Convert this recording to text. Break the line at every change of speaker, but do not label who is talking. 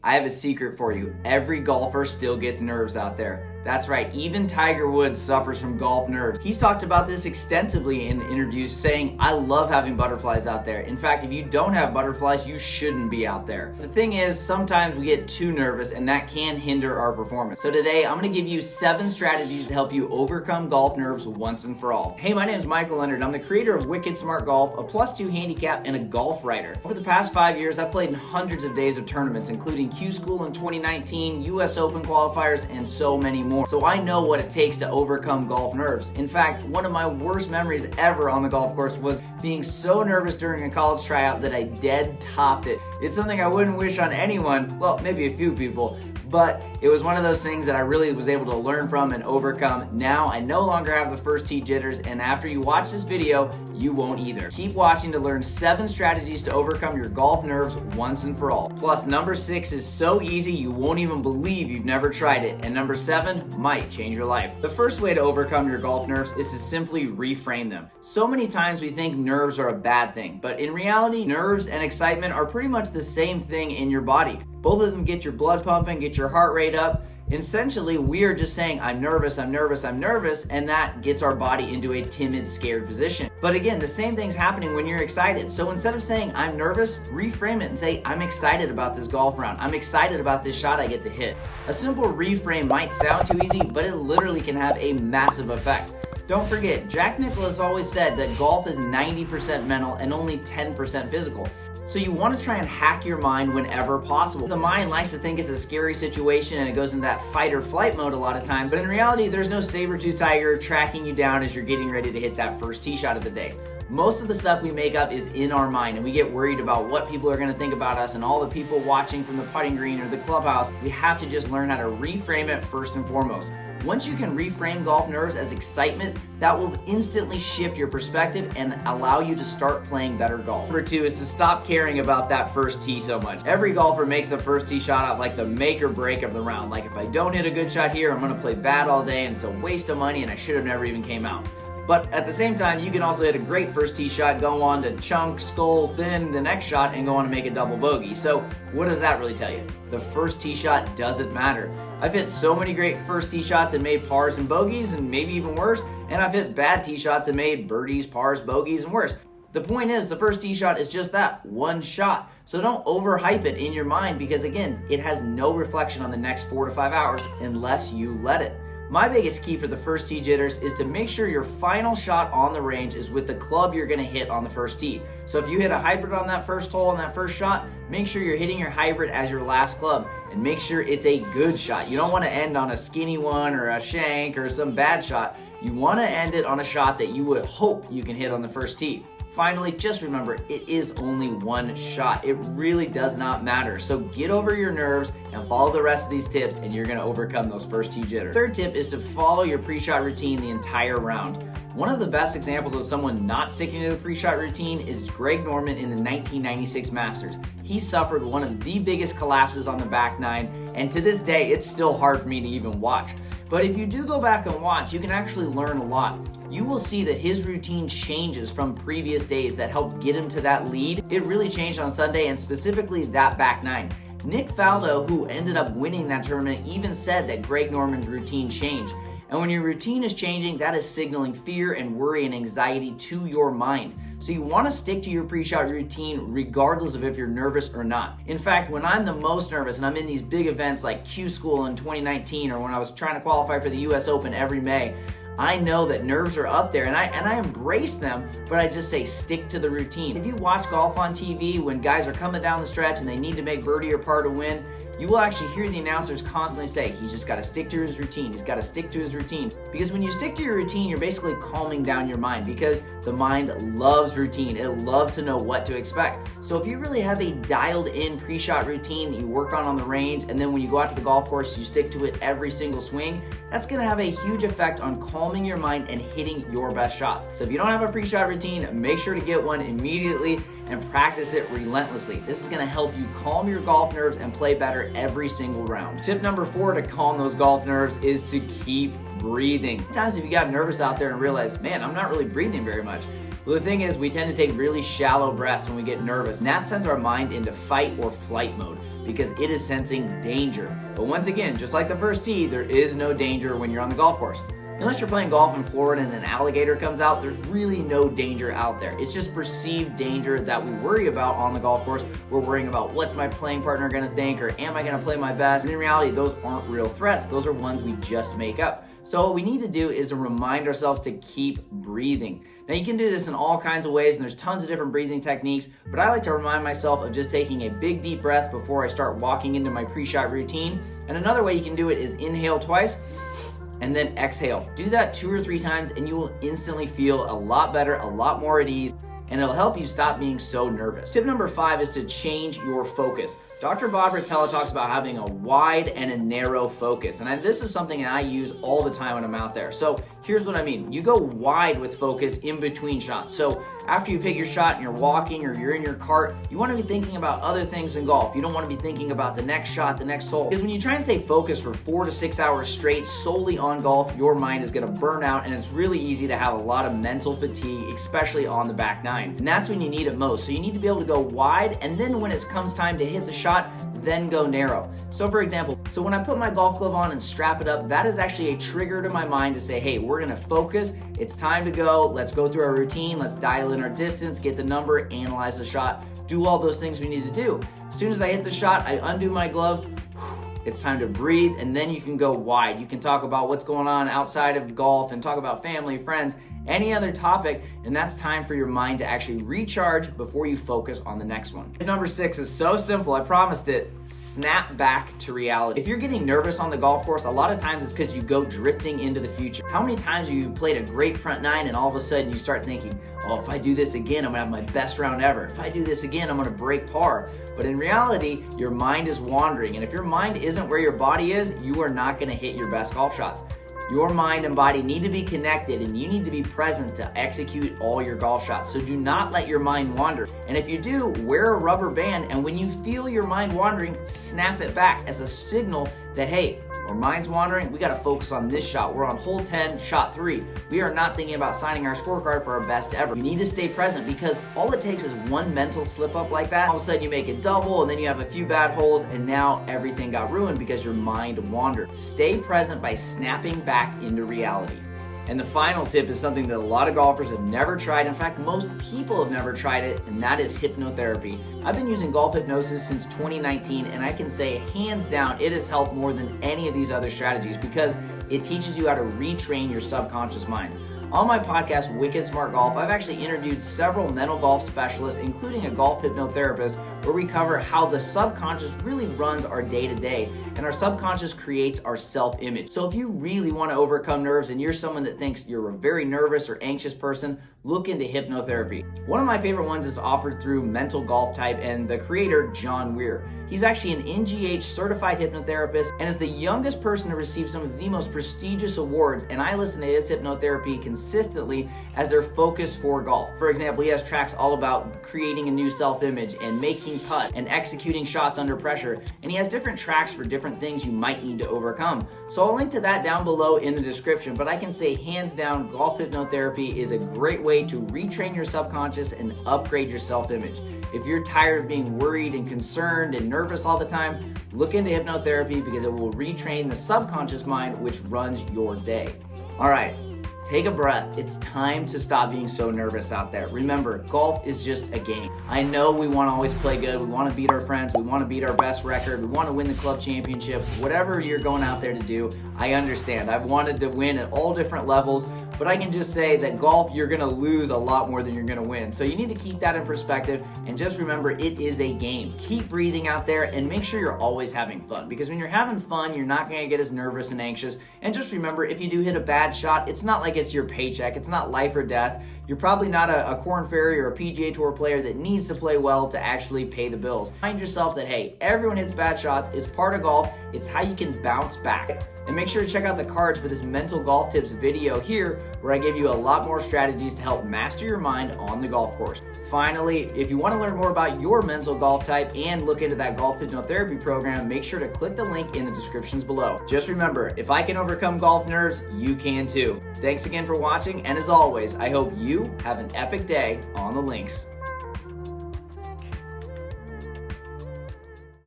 I have a secret for you. Every golfer still gets nerves out there. That's right, even Tiger Woods suffers from golf nerves. He's talked about this extensively in interviews, saying, I love having butterflies out there. In fact, if you don't have butterflies, you shouldn't be out there. The thing is, sometimes we get too nervous and that can hinder our performance. So today, I'm gonna give you 7 strategies to help you overcome golf nerves once and for all. Hey, my name is Michael Leonard. I'm the creator of Wicked Smart Golf, a +2 handicap, and a golf writer. Over the past 5 years, I've played in hundreds of days of tournaments, including Q School in 2019, US Open qualifiers, and so many more. So I know what it takes to overcome golf nerves. In fact, one of my worst memories ever on the golf course was being so nervous during a college tryout that I dead topped it. It's something I wouldn't wish on anyone, well, maybe a few people, but it was one of those things that I really was able to learn from and overcome. Now I no longer have the first tee jitters, and after you watch this video, you won't either. Keep watching to learn 7 strategies to overcome your golf nerves once and for all. Plus, number 6 is so easy you won't even believe you've never tried it, and number 7 might change your life. The first way to overcome your golf nerves is to simply reframe them. So many times we think nerves are a bad thing, but in reality, nerves and excitement are pretty much the same thing in your body. Both of them get your blood pumping, get your heart rate up. Essentially, we are just saying, I'm nervous, I'm nervous, I'm nervous, and that gets our body into a timid, scared position. But again, the same thing's happening when you're excited. So instead of saying, I'm nervous, reframe it and say, I'm excited about this golf round. I'm excited about this shot I get to hit. A simple reframe might sound too easy, but it literally can have a massive effect. Don't forget, Jack Nicklaus always said that golf is 90% mental and only 10% physical. So you want to try and hack your mind whenever possible. The mind likes to think it's a scary situation and it goes into that fight or flight mode a lot of times, but in reality, there's no saber-tooth tiger tracking you down as you're getting ready to hit that first tee shot of the day. Most of the stuff we make up is in our mind, and we get worried about what people are going to think about us and all the people watching from the putting green or the clubhouse. We have to just learn how to reframe it first and foremost. Once you can reframe golf nerves as excitement, that will instantly shift your perspective and allow you to start playing better golf. Number 2 is to stop caring about that first tee so much. Every golfer makes the first tee shot out like the make or break of the round. Like, if I don't hit a good shot here, I'm going to play bad all day and it's a waste of money and I should have never even came out. But at the same time, you can also hit a great first tee shot, go on to chunk, skull, thin the next shot, and go on to make a double bogey. So what does that really tell you? The first tee shot doesn't matter. I've hit so many great first tee shots and made pars and bogeys, and maybe even worse, and I've hit bad tee shots and made birdies, pars, bogeys, and worse. The point is, the first tee shot is just that, one shot. So don't overhype it in your mind because, again, it has no reflection on the next 4 to 5 hours unless you let it. My biggest key for the first tee jitters is to make sure your final shot on the range is with the club you're going to hit on the first tee. So if you hit a hybrid on that first hole on that first shot, make sure you're hitting your hybrid as your last club and make sure it's a good shot. You don't want to end on a skinny one or a shank or some bad shot. You want to end it on a shot that you would hope you can hit on the first tee. Finally, just remember, it is only one shot. It really does not matter. So get over your nerves and follow the rest of these tips and you're gonna overcome those first tee jitters. Third tip is to follow your pre-shot routine the entire round. One of the best examples of someone not sticking to the pre-shot routine is Greg Norman in the 1996 Masters. He suffered one of the biggest collapses on the back nine, and to this day, it's still hard for me to even watch. But if you do go back and watch, you can actually learn a lot. You will see that his routine changes from previous days that helped get him to that lead. It really changed on Sunday, and specifically that back nine. Nick Faldo, who ended up winning that tournament, even said that Greg Norman's routine changed. And when your routine is changing, that is signaling fear and worry and anxiety to your mind. So you want to stick to your pre-shot routine regardless of if you're nervous or not. In fact, when I'm the most nervous and I'm in these big events like Q School in 2019 or when I was trying to qualify for the US Open every May, I know that nerves are up there and I embrace them, but I just say stick to the routine. If you watch golf on TV when guys are coming down the stretch and they need to make birdie or par to win, you will actually hear the announcers constantly say, he's just got to stick to his routine. He's got to stick to his routine. Because when you stick to your routine, you're basically calming down your mind because the mind loves routine. It loves to know what to expect. So if you really have a dialed in pre-shot routine that you work on the range, and then when you go out to the golf course, you stick to it every single swing, that's going to have a huge effect on calming your mind and hitting your best shots. So if you don't have a pre-shot routine, make sure to get one immediately and practice it relentlessly. This is going to help you calm your golf nerves and play better every single round. Tip number 4 to calm those golf nerves is to keep breathing. Sometimes if you got nervous out there and realize, man, I'm not really breathing very much. Well, the thing is, we tend to take really shallow breaths when we get nervous, and that sends our mind into fight or flight mode. because it is sensing danger. But once again, just like the first tee, there is no danger when you're on the golf course. Unless you're playing golf in Florida and an alligator comes out, there's really no danger out there. It's just perceived danger that we worry about on the golf course. We're worrying about what's my playing partner gonna think, or am I gonna play my best? And in reality, those aren't real threats. Those are ones we just make up. So what we need to do is to remind ourselves to keep breathing. Now you can do this in all kinds of ways, and there's tons of different breathing techniques, but I like to remind myself of just taking a big deep breath before I start walking into my pre-shot routine. And another way you can do it is inhale twice, and then exhale. Do that 2 or 3 times and you will instantly feel a lot better, a lot more at ease, and it'll help you stop being so nervous. Tip number 5 is to change your focus. Dr. Bob Rotella talks about having a wide and a narrow focus, and this is something that I use all the time when I'm out there. So here's what I mean. You go wide with focus in between shots. So after you take your shot and you're walking or you're in your cart, you want to be thinking about other things in golf. You don't want to be thinking about the next shot, the next hole. Because when you try and stay focused for 4 to 6 hours straight solely on golf, your mind is going to burn out, and it's really easy to have a lot of mental fatigue, especially on the back nine. And that's when you need it most. So you need to be able to go wide, and then when it comes time to hit the shot, then go narrow. So for example, when I put my golf glove on and strap it up, that is actually a trigger to my mind to say, hey, we're gonna focus, it's time to go, let's go through our routine, let's dial in our distance, get the number, analyze the shot, do all those things we need to do. As soon as I hit the shot, I undo my glove, it's time to breathe, and then you can go wide. You can talk about what's going on outside of golf and talk about family, friends, any other topic, and that's time for your mind to actually recharge before you focus on the next one. Tip number 6 is so simple, I promised it. Snap back to reality. If you're getting nervous on the golf course, a lot of times it's because you go drifting into the future. How many times have you played a great front nine and all of a sudden you start thinking, oh, if I do this again, I'm gonna have my best round ever. If I do this again, I'm gonna break par. But in reality, your mind is wandering, and if your mind isn't where your body is, you are not gonna hit your best golf shots. Your mind and body need to be connected, and you need to be present to execute all your golf shots. So do not let your mind wander. And if you do, wear a rubber band, and when you feel your mind wandering, snap it back as a signal that, hey, our mind's wandering, we gotta focus on this shot. We're on hole 10, shot 3. We are not thinking about signing our scorecard for our best ever. You need to stay present, because all it takes is one mental slip up like that. All of a sudden you make it double, and then you have a few bad holes, and now everything got ruined because your mind wandered. Stay present by snapping back into reality. And the final tip is something that a lot of golfers have never tried. In fact, most people have never tried it, and that is hypnotherapy. I've been using golf hypnosis since 2019, and I can say hands down it has helped more than any of these other strategies, because it teaches you how to retrain your subconscious mind. On my podcast, Wicked Smart Golf, I've actually interviewed several mental golf specialists, including a golf hypnotherapist, where we cover how the subconscious really runs our day-to-day, and our subconscious creates our self-image. So if you really want to overcome nerves and you're someone that thinks you're a very nervous or anxious person, look into hypnotherapy. One of my favorite ones is offered through Mental Golf Type and the creator, John Weir. He's actually an NGH certified hypnotherapist and is the youngest person to receive some of the most prestigious awards, and I listen to his hypnotherapy consistently as their focus for golf. For example, he has tracks all about creating a new self-image and making putt and executing shots under pressure, and he has different tracks for different things you might need to overcome. So I'll link to that down below in the description, but I can say hands down, golf hypnotherapy is a great way to retrain your subconscious and upgrade your self-image. If you're tired of being worried and concerned and nervous all the time, look into hypnotherapy, because it will retrain the subconscious mind, which runs your day. All right, take a breath. It's time to stop being so nervous out there. Remember, golf is just a game. I know we want to always play good. We want to beat our friends. We want to beat our best record. We want to win the club championship. Whatever you're going out there to do, I understand. I've wanted to win at all different levels, but I can just say that golf, you're gonna lose a lot more than you're gonna win. So you need to keep that in perspective, and just remember, it is a game. Keep breathing out there, and make sure you're always having fun, because when you're having fun, you're not gonna get as nervous and anxious. And just remember, if you do hit a bad shot, it's not like it's your paycheck. It's not life or death. You're probably not a Korn Ferry or a PGA Tour player that needs to play well to actually pay the bills. Find yourself that, hey, everyone hits bad shots. It's part of golf. It's how you can bounce back. And make sure to check out the cards for this mental golf tips video here, where I give you a lot more strategies to help master your mind on the golf course. Finally, if you want to learn more about your mental golf type and look into that golf hypnotherapy program, make sure to click the link in the descriptions below. Just remember, if I can overcome golf nerves, you can too. Thanks again for watching, and as always, I hope you have an epic day on the links.